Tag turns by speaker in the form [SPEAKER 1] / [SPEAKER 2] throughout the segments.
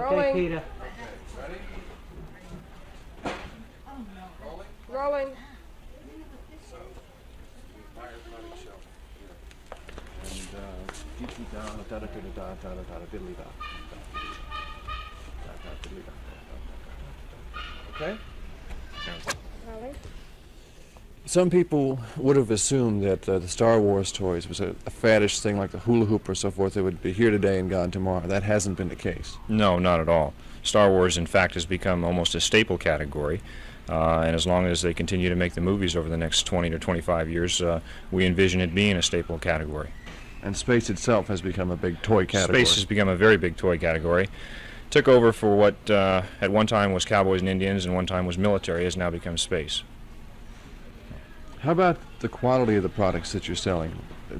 [SPEAKER 1] Okay, Peter.
[SPEAKER 2] Rolling.
[SPEAKER 3] Okay?
[SPEAKER 2] Rolling.
[SPEAKER 3] Some people would have assumed that the Star Wars toys was a faddish thing like the hula hoop or so forth that would be here today and gone tomorrow. That hasn't been the case.
[SPEAKER 4] No, not at all. Star Wars, in fact, has become almost a staple category. And as long as they continue to make the movies over the next 20 to 25 years, we envision it being a staple category.
[SPEAKER 3] And space itself has become a big toy category.
[SPEAKER 4] Space has become a very big toy category. Took over for what at one time was cowboys and Indians and one time was military, has now become space.
[SPEAKER 3] How about the quality of the products that you're selling,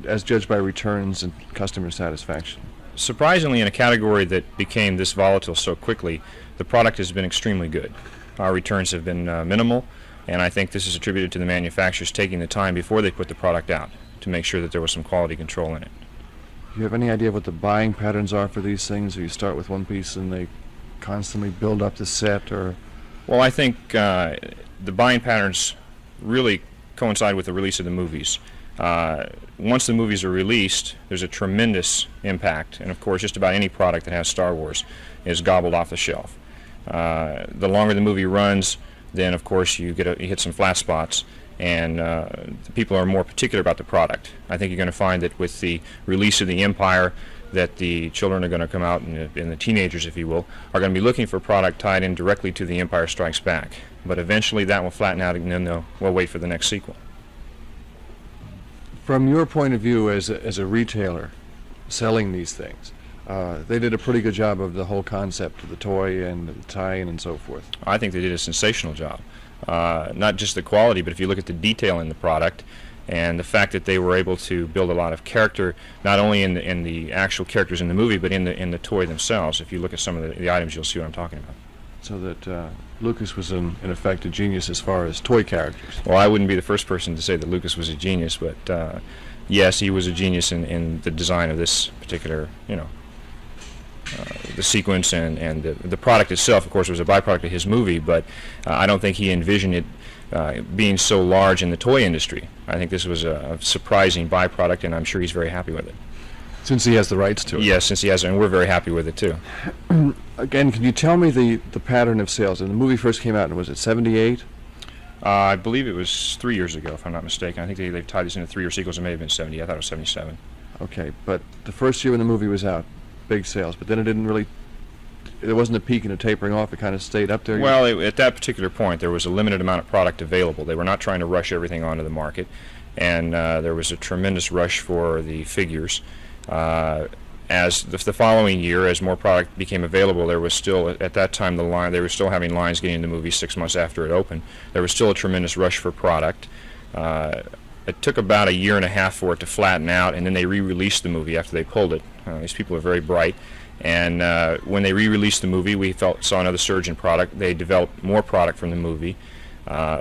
[SPEAKER 3] as judged by returns and customer satisfaction?
[SPEAKER 4] Surprisingly, in a category that became this volatile so quickly, the product has been extremely good. Our returns have been minimal, and I think this is attributed to the manufacturers taking the time before they put the product out to make sure that there was some quality control in it.
[SPEAKER 3] Do you have any idea what the buying patterns are for these things? Or you start with one piece and they constantly build up the set, or?
[SPEAKER 4] Well, I think the buying patterns really coincide with the release of the movies. Once the movies are released, there's a tremendous impact, and of course just about any product that has Star Wars is gobbled off the shelf. The longer the movie runs, then of course you hit some flat spots, and the people are more particular about the product. I think you're going to find that with the release of the Empire, that the children are going to come out, and the teenagers, if you will, are going to be looking for product tied in directly to The Empire Strikes Back. But eventually that will flatten out, and then we'll wait for the next sequel.
[SPEAKER 3] From your point of view as a retailer selling these things, they did a pretty good job of the whole concept of the toy and the tie-in and so forth.
[SPEAKER 4] I think they did a sensational job. Not just the quality, but if you look at the detail in the product and the fact that they were able to build a lot of character, not only in the actual characters in the movie, but in the toy themselves. If you look at some of the items, you'll see what I'm talking about.
[SPEAKER 3] So that Lucas was in effect a genius as far as toy characters.
[SPEAKER 4] Well, I wouldn't be the first person to say that Lucas was a genius, but yes, he was a genius in the design of this particular, the sequence and the product itself. Of course, was a byproduct of his movie, but I don't think he envisioned it being so large in the toy industry. I think this was a surprising byproduct, and I'm sure he's very happy with it.
[SPEAKER 3] Since he has the rights to it.
[SPEAKER 4] Yes, since he has it, and we're very happy with it too.
[SPEAKER 3] Again, can you tell me the pattern of sales? When the movie first came out, and was it 78?
[SPEAKER 4] I believe it was 3 years ago, if I'm not mistaken. I think they've tied this into 3-year sequels. It may have been 70. I thought it was 77.
[SPEAKER 3] Okay, but the first year when the movie was out, big sales, but then it didn't really, there wasn't a peak and a tapering off. It kind of stayed up there.
[SPEAKER 4] Well, at that particular point, there was a limited amount of product available. They were not trying to rush everything onto the market, and there was a tremendous rush for the figures. As the following year, as more product became available, there was still, at that time, they were still having lines getting the movie 6 months after it opened. There was still a tremendous rush for product. It took about a year and a half for it to flatten out, and then they re-released the movie after they pulled it. These people are very bright, and when they re-released the movie, we saw another surge in product. They developed more product from the movie.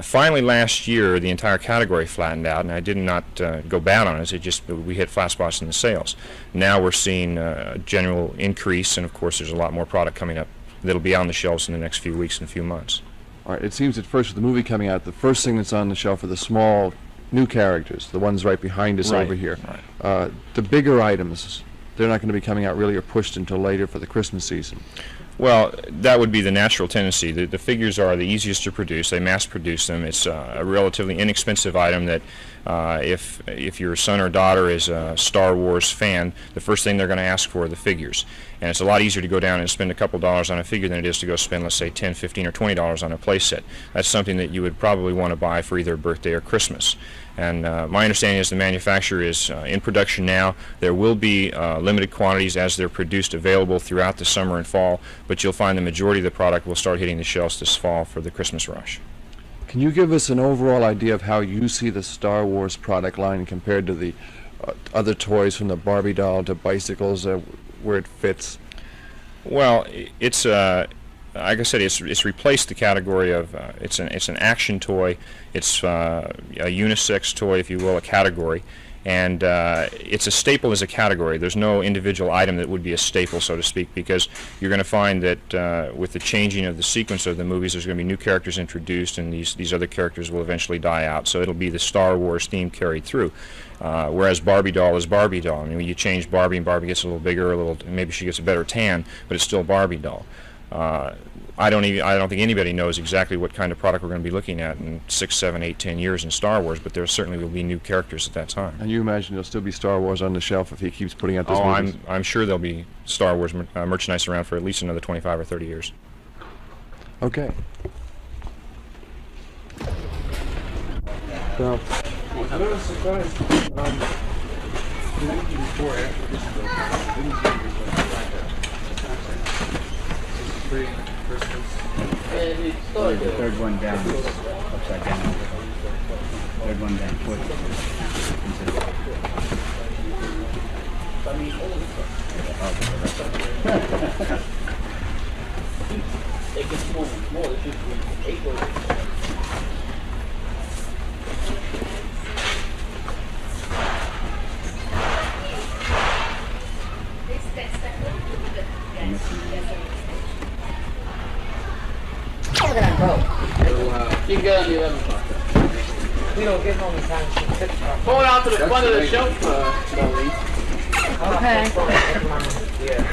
[SPEAKER 4] Finally, last year, the entire category flattened out, and I did not go bad on it. We hit flat spots in the sales. Now we're seeing a general increase, and of course, there's a lot more product coming up that'll be on the shelves in the next few weeks and a few months.
[SPEAKER 3] All right. It seems at first with the movie coming out, the first thing that's on the shelf are the small new characters, the ones right behind us over here.
[SPEAKER 4] Right.
[SPEAKER 3] The bigger items, they're not going to be coming out really or pushed until later for the Christmas season.
[SPEAKER 4] Well, that would be the natural tendency. The figures are the easiest to produce. They mass produce them. It's a relatively inexpensive item that if your son or daughter is a Star Wars fan, the first thing they're going to ask for are the figures. And it's a lot easier to go down and spend a couple dollars on a figure than it is to go spend, let's say, $10, $15, or $20 on a play set. That's something that you would probably want to buy for either birthday or Christmas. And my understanding is the manufacturer is in production now. There will be limited quantities as they're produced available throughout the summer and fall, but you'll find the majority of the product will start hitting the shelves this fall for the Christmas rush.
[SPEAKER 3] Can you give us an overall idea of how you see the Star Wars product line compared to the other toys, from the Barbie doll to bicycles, where it fits?
[SPEAKER 4] Well, it's like I said, it's replaced the category of it's an action toy. It's a unisex toy, if you will, a category, And it's a staple as a category. There's no individual item that would be a staple, so to speak, because you're going to find that with the changing of the sequence of the movies, there's going to be new characters introduced, and these other characters will eventually die out. So it'll be the Star Wars theme carried through. Whereas Barbie doll is Barbie doll. I mean, when you change Barbie and Barbie gets a little bigger, maybe she gets a better tan, but it's still Barbie doll. I don't think anybody knows exactly what kind of product we're going to be looking at in 6, 7, 8, 10 years in Star Wars, but there certainly will be new characters at that time.
[SPEAKER 3] And you imagine there'll still be Star Wars on the shelf if he keeps putting out those movies?
[SPEAKER 4] I'm sure there'll be Star Wars merchandise around for at least another 25 or 30 years.
[SPEAKER 3] Okay. So, I was surprised.
[SPEAKER 1] The third one down, upside down. Third one down, foot.
[SPEAKER 5] You can get on the 11 o'clock. We don't get home in time. Going out to the front of the shelf,
[SPEAKER 2] Okay.
[SPEAKER 5] Yeah.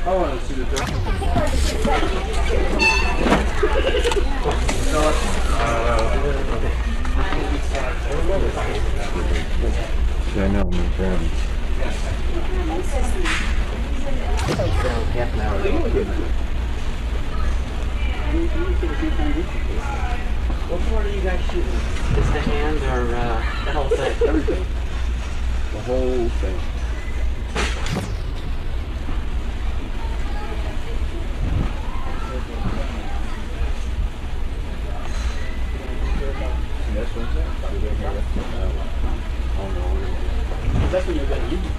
[SPEAKER 3] I want to see the Yeah, I know, I'm grabbing.
[SPEAKER 5] Half an hour. What part are you guys shooting? Just the hand or the whole thing?
[SPEAKER 3] Everything. The whole thing.
[SPEAKER 5] That's when you're going to use it.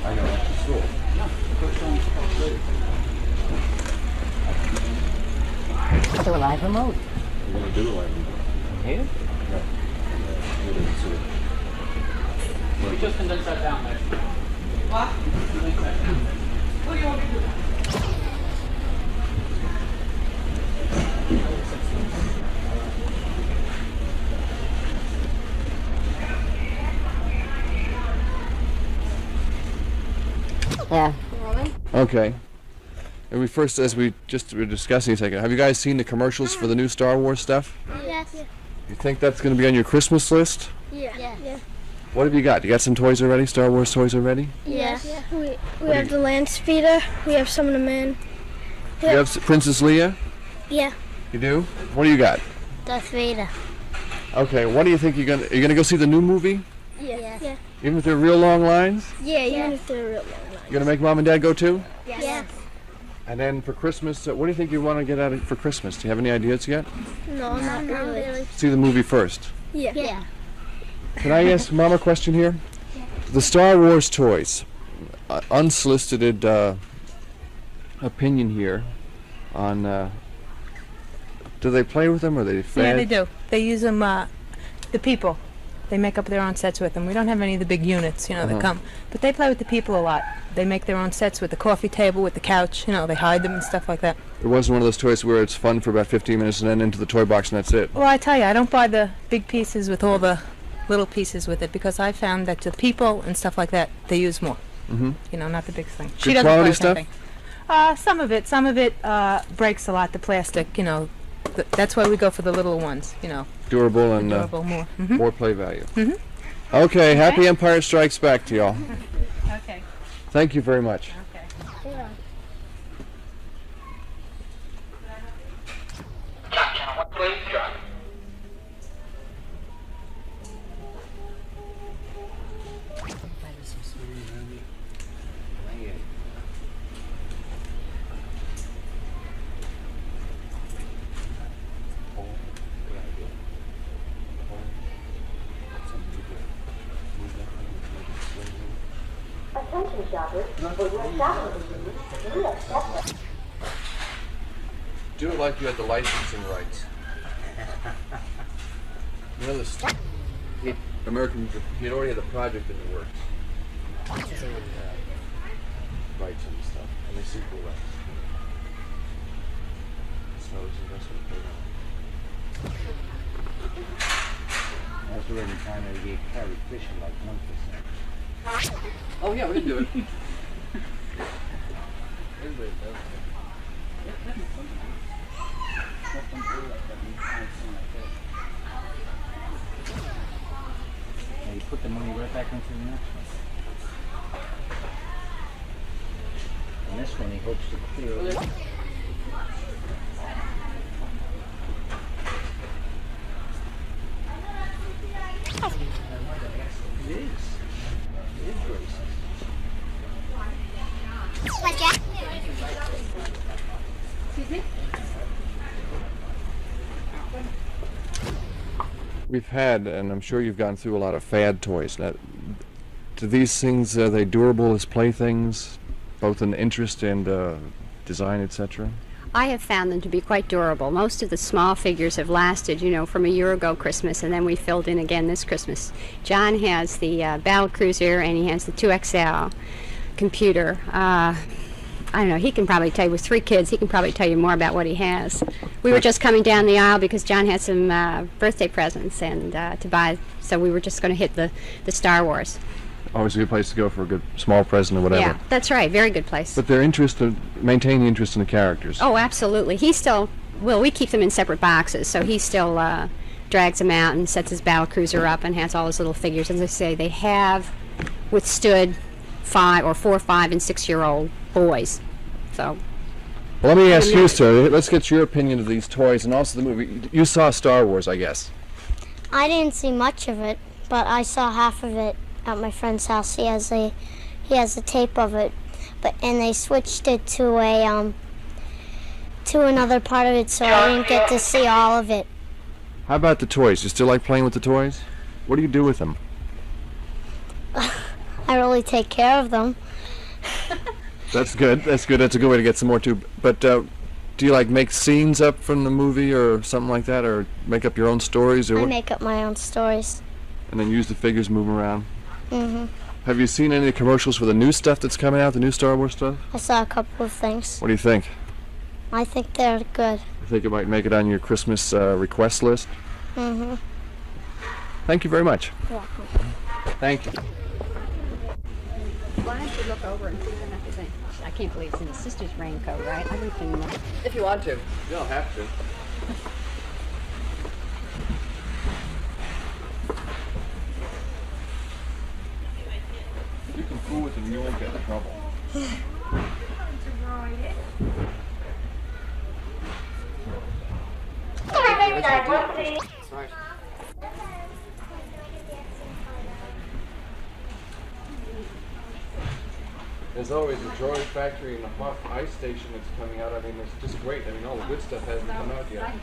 [SPEAKER 3] I know, it's cool.
[SPEAKER 2] Do a live remote.
[SPEAKER 3] We're going to do it like
[SPEAKER 5] Here?
[SPEAKER 3] we
[SPEAKER 5] We just condensed that down there. What? What do you want to do?
[SPEAKER 2] Yeah.
[SPEAKER 3] Okay. And we first, as we just were discussing a second, have you guys seen the commercials for the new Star Wars stuff?
[SPEAKER 6] Yes.
[SPEAKER 3] You think that's going to be on your Christmas list?
[SPEAKER 6] Yeah. Yeah.
[SPEAKER 3] What have you got? You got some toys already? Star Wars toys already?
[SPEAKER 6] Yes. We have the land speeder. We have some of the men.
[SPEAKER 3] You have Princess Leia?
[SPEAKER 6] Yeah.
[SPEAKER 3] You do? What do you got?
[SPEAKER 6] Darth Vader.
[SPEAKER 3] Okay, what do you think are you gonna go see the new movie?
[SPEAKER 6] Yeah. Yeah.
[SPEAKER 3] Even if they're real long lines?
[SPEAKER 6] Yeah. Even if they're real long lines.
[SPEAKER 3] You gonna make Mom and Dad go too?
[SPEAKER 6] Yes.
[SPEAKER 3] And then for Christmas, what do you think you want to get out of for Christmas? Do you have any ideas yet?
[SPEAKER 6] No, not really.
[SPEAKER 3] See the movie first.
[SPEAKER 6] Yeah. Yeah.
[SPEAKER 3] Can I ask Mom a question here? The Star Wars toys, unsolicited opinion here on, do they play with them or they fed?
[SPEAKER 7] Yeah, they do. They use them, the people. They make up their own sets with them. We don't have any of the big units, that come. But they play with the people a lot. They make their own sets with the coffee table, with the couch, they hide them and stuff like that.
[SPEAKER 3] It wasn't one of those toys where it's fun for about 15 minutes and then into the toy box and that's it.
[SPEAKER 7] Well, I tell you, I don't buy the big pieces with all the little pieces with it because I found that the people and stuff like that, they use more. Not the big thing. She doesn't
[SPEAKER 3] quality
[SPEAKER 7] play with
[SPEAKER 3] stuff?
[SPEAKER 7] anything. Some of it breaks a lot, the plastic, that's why we go for the little ones,
[SPEAKER 3] Durable and
[SPEAKER 7] durable more.
[SPEAKER 3] more play value. Okay, happy Empire Strikes Back to y'all.
[SPEAKER 7] Okay.
[SPEAKER 3] Thank you very much.
[SPEAKER 7] Okay.
[SPEAKER 6] Yeah.
[SPEAKER 8] Attention shoppers, for your shopping convenience, we accept
[SPEAKER 3] Do it like you had the licensing rights. You know, American, he already had the project in the works. Rights and stuff, and they sequel rights. So his investment paid off.
[SPEAKER 1] That's already time to get carried fishing like 1%.
[SPEAKER 3] Oh yeah, we can do it.
[SPEAKER 1] Everybody does that. Nothing good like that. You find something like that. And you put the money right back into the next one. And this one he hopes to clear it. It is. It is racist.
[SPEAKER 3] We've had, and I'm sure you've gone through a lot of fad toys. Now, do these things, are they durable as playthings, both in interest and design, etc.?
[SPEAKER 2] I have found them to be quite durable. Most of the small figures have lasted, you know, from a year ago Christmas, and then we filled in again this Christmas. John has the Battle Cruiser, and he has the 2XL computer. I don't know, he can probably tell you, with 3 kids, he can probably tell you more about what he has. We were just coming down the aisle because John had some birthday presents and to buy, so we were just going to hit the Star Wars.
[SPEAKER 3] Always a good place to go for a good small present or whatever.
[SPEAKER 2] Yeah, that's right, very good place.
[SPEAKER 3] But their interest, maintain the interest in the characters.
[SPEAKER 2] Oh, absolutely. He still, well, we keep them in separate boxes, so he still drags them out and sets his battle cruiser up and has all his little figures. As I say, they have withstood 4, 5, and 6-year-old boys. So.
[SPEAKER 3] Well, let me ask you, sir. Let's get your opinion of these toys and also the movie. You saw Star Wars, I guess.
[SPEAKER 6] I didn't see much of it, but I saw half of it at my friend's house. He has a tape of it, and they switched it to another part of it, so I didn't get to see all of it.
[SPEAKER 3] How about the toys? You still like playing with the toys? What do you do with them?
[SPEAKER 6] I really take care of them.
[SPEAKER 3] That's good. That's good. That's a good way to get some more too. But do you like make scenes up from the movie or something like that, or make up your own stories, or
[SPEAKER 6] I
[SPEAKER 3] what?
[SPEAKER 6] make up my own stories.
[SPEAKER 3] And then use the figures, move 'em around.
[SPEAKER 6] Mhm.
[SPEAKER 3] Have you seen any commercials for the new stuff that's coming out, the new Star Wars stuff?
[SPEAKER 6] I saw a couple of things.
[SPEAKER 3] What do you think?
[SPEAKER 6] I think they're good.
[SPEAKER 3] You think it might make it on your Christmas request list?
[SPEAKER 6] Mhm.
[SPEAKER 3] Thank you very much.
[SPEAKER 6] You're welcome.
[SPEAKER 3] Thank you.
[SPEAKER 2] Why don't you look over and see them at the thing? I can't believe it's in his sister's raincoat, right? I don't think much.
[SPEAKER 3] If you want to. You don't have to. You can fool with them, you won't get in trouble. Sorry. There's always a Droid Factory and a Huff Ice Station that's coming out. I mean, it's just great. I mean, all the good stuff hasn't come out yet.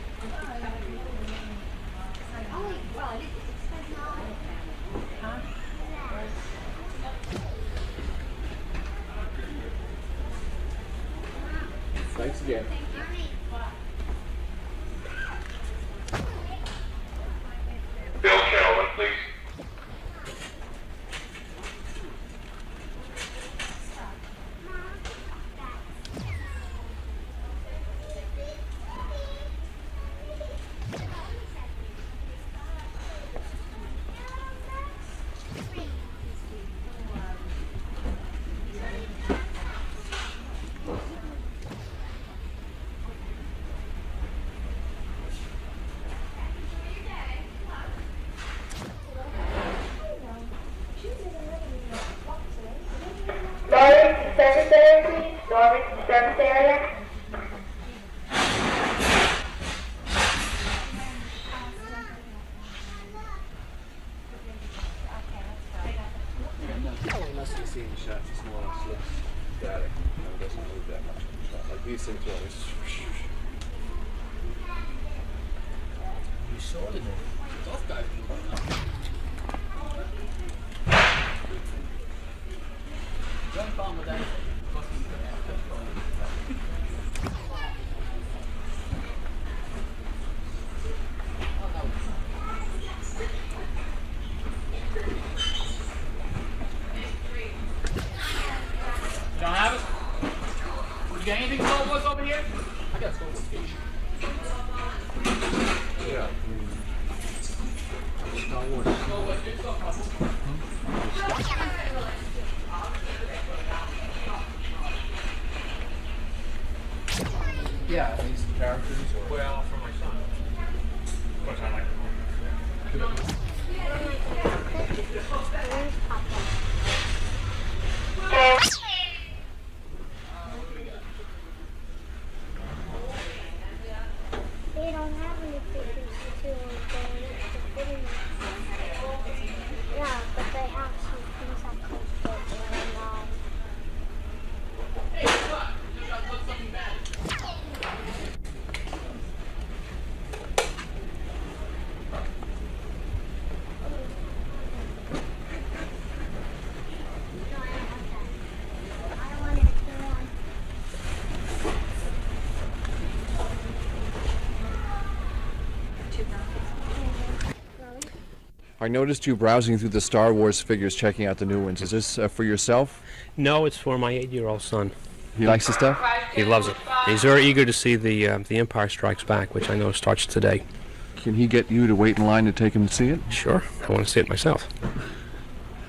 [SPEAKER 3] Thanks again.
[SPEAKER 9] Bill Calvin, please.
[SPEAKER 8] Norwich to service area, please. Norwich to service area.
[SPEAKER 3] You must have seen the shots. It's more or less looks static. You know, it doesn't move that much in the shot. Like these things are always.
[SPEAKER 1] You saw it. Tough guy. Jump on with that.
[SPEAKER 6] They don't have any figures to go in the fitting. Yeah, but they have some things that come with it.
[SPEAKER 3] I noticed you browsing through the Star Wars figures, checking out the new ones. Is this for yourself?
[SPEAKER 10] No, it's for my 8-year-old son.
[SPEAKER 3] He likes the stuff?
[SPEAKER 10] He loves it. He's very eager to see the Empire Strikes Back, which I know starts today.
[SPEAKER 3] Can he get you to wait in line to take him to see it?
[SPEAKER 10] Sure, I want to see it myself.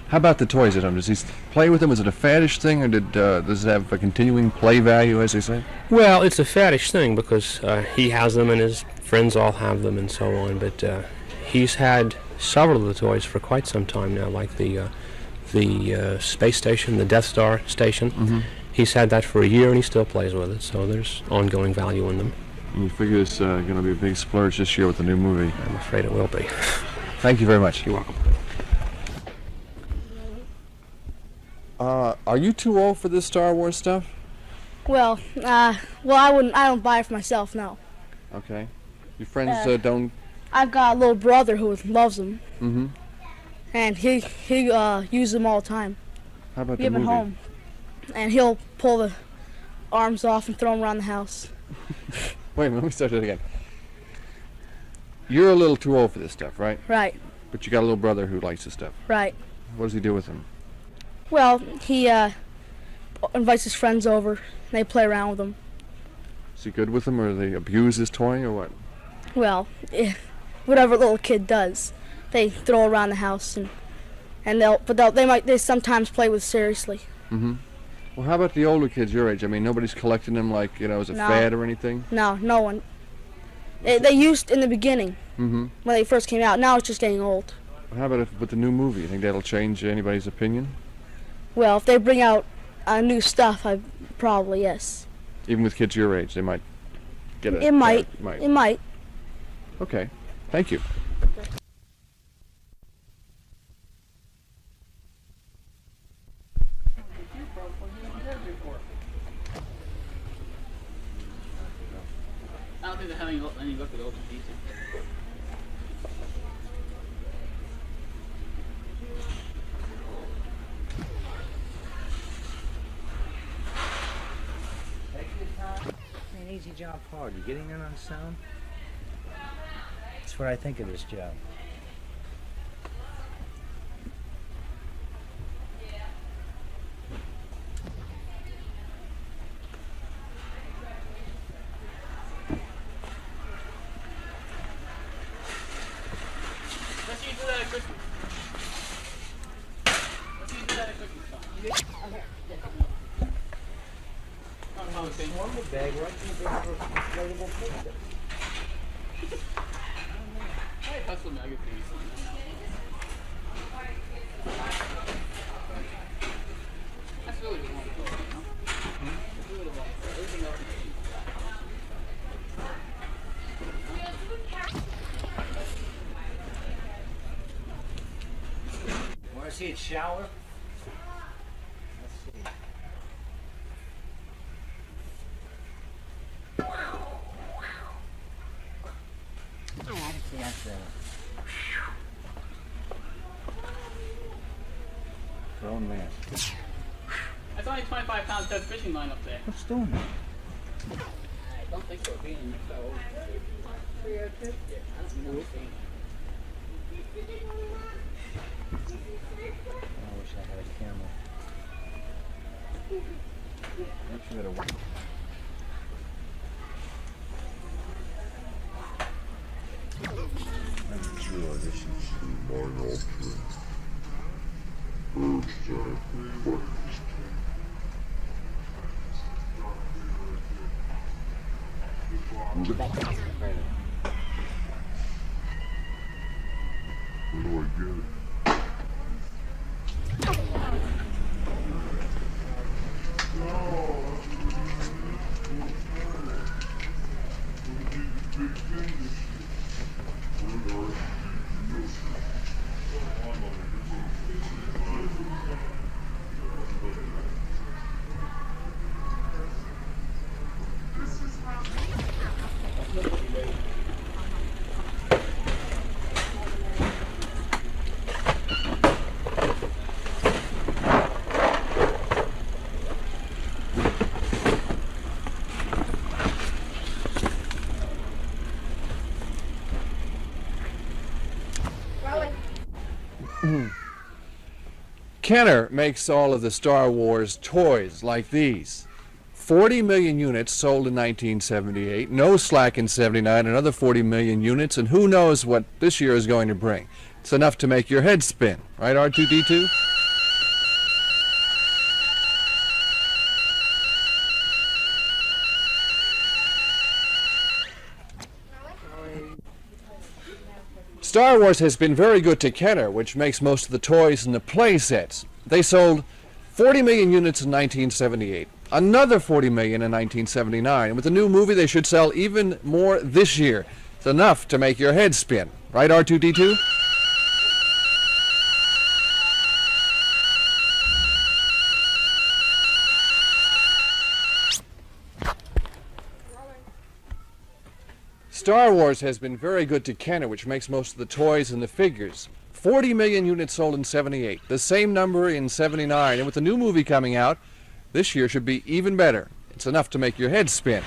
[SPEAKER 3] How about the toys at home? Does he play with them? Is it a faddish thing, or does it have a continuing play value, as they say?
[SPEAKER 10] Well, it's a faddish thing because he has them and his friends all have them and so on, but he's had several of the toys for quite some time now, like the space station, the Death Star station.
[SPEAKER 3] Mm-hmm.
[SPEAKER 10] He's had that for a year and he still plays with it, so there's ongoing value in them.
[SPEAKER 3] And you figure it's going to be a big splurge this year with the new movie?
[SPEAKER 10] I'm afraid it will be.
[SPEAKER 3] Thank you very much.
[SPEAKER 10] You're welcome.
[SPEAKER 3] Are you too old for this Star Wars stuff?
[SPEAKER 11] Well, I don't buy it for myself, no.
[SPEAKER 3] Okay. Your friends don't...
[SPEAKER 11] I've got a little brother who loves them.
[SPEAKER 3] Mm-hmm.
[SPEAKER 11] And he uses them all the time.
[SPEAKER 3] How about
[SPEAKER 11] We
[SPEAKER 3] the
[SPEAKER 11] have him
[SPEAKER 3] movie?
[SPEAKER 11] home. And he'll pull the arms off and throw them around the house.
[SPEAKER 3] Wait a minute, let me start that again. You're a little too old for this stuff, right?
[SPEAKER 11] Right,
[SPEAKER 3] But you got a little brother who likes this stuff.
[SPEAKER 11] right.
[SPEAKER 3] What does he do with them?
[SPEAKER 11] Well, he invites his friends over, and they play around with them.
[SPEAKER 3] Is he good with them, or do they abuse his toy, or what?
[SPEAKER 11] Well, whatever little kid does, they throw around the house, and they sometimes play with seriously.
[SPEAKER 3] Mm-hmm. Well, how about the older kids your age? I mean, nobody's collecting them like, as a
[SPEAKER 11] No.
[SPEAKER 3] fad or anything?
[SPEAKER 11] No one. They used in the beginning
[SPEAKER 3] Mm-hmm.
[SPEAKER 11] when they first came out. Now it's just getting old.
[SPEAKER 3] How about with the new movie? You think that'll change anybody's opinion?
[SPEAKER 11] Well, if they bring out new stuff, probably yes.
[SPEAKER 3] Even with kids your age, they might get it.
[SPEAKER 11] It might.
[SPEAKER 3] Might.
[SPEAKER 11] It might.
[SPEAKER 3] Okay. Thank you.
[SPEAKER 5] I don't think they have any luck with open pieces.
[SPEAKER 1] An easy job hard. You getting in on sound? That's what I think of this job.
[SPEAKER 5] Let's use that at Christmas. Let's use that at Christmas time.
[SPEAKER 1] One the bag right in the bag for inflatable picture.
[SPEAKER 5] Hey, hustle me, I get to use some. That's really the one to go, you know? That's really the one to go. Everything else is cheap.
[SPEAKER 1] Want to see it shower? Let's see. Oh, I can see that's grown man.
[SPEAKER 5] That's only 25 pounds dead fishing line up there.
[SPEAKER 1] What's doing that?
[SPEAKER 5] I don't think so, being so old. Yeah, I don't know.
[SPEAKER 1] I wish I had a camera.
[SPEAKER 3] Make sure that it works. Kenner makes all of the Star Wars toys like these. 40 million units sold in 1978, no slack in 79, another 40 million units, and who knows what this year is going to bring. It's enough to make your head spin, right, R2-D2? Star Wars has been very good to Kenner, which makes most of the toys and the play sets. They sold 40 million units in 1978, another 40 million in 1979, and with the new movie they should sell even more this year. It's enough to make your head spin. Right, R2-D2? Star Wars has been very good to Kenner, which makes most of the toys and the figures. 40 million units sold in 78, the same number in 79, and with the new movie coming out, this year should be even better. It's enough to make your head spin.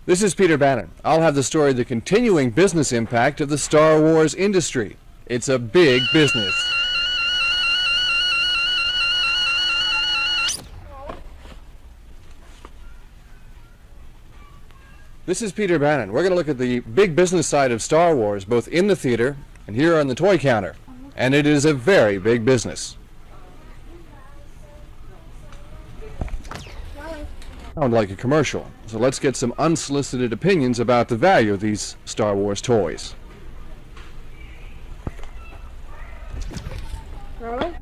[SPEAKER 3] This is Peter Bannon. I'll have the story of the continuing business impact of the Star Wars industry. It's a big business. This is Peter Bannon. We're going to look at the big business side of Star Wars, both in the theater and here on the toy counter. And it is a very big business. Sound like a commercial. So let's get some unsolicited opinions about the value of these Star Wars toys.
[SPEAKER 11] Rolling?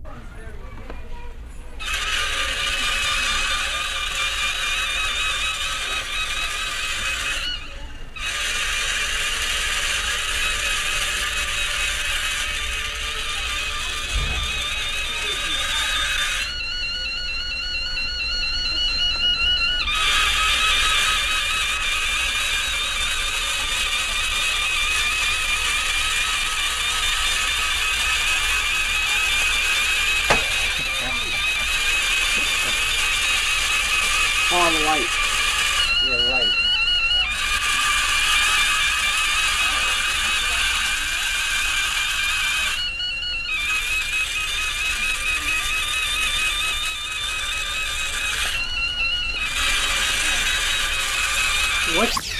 [SPEAKER 1] On the light. Yeah, light. What?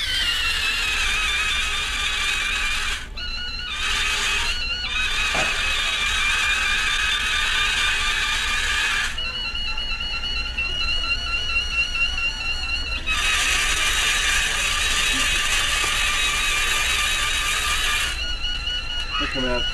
[SPEAKER 1] Come out.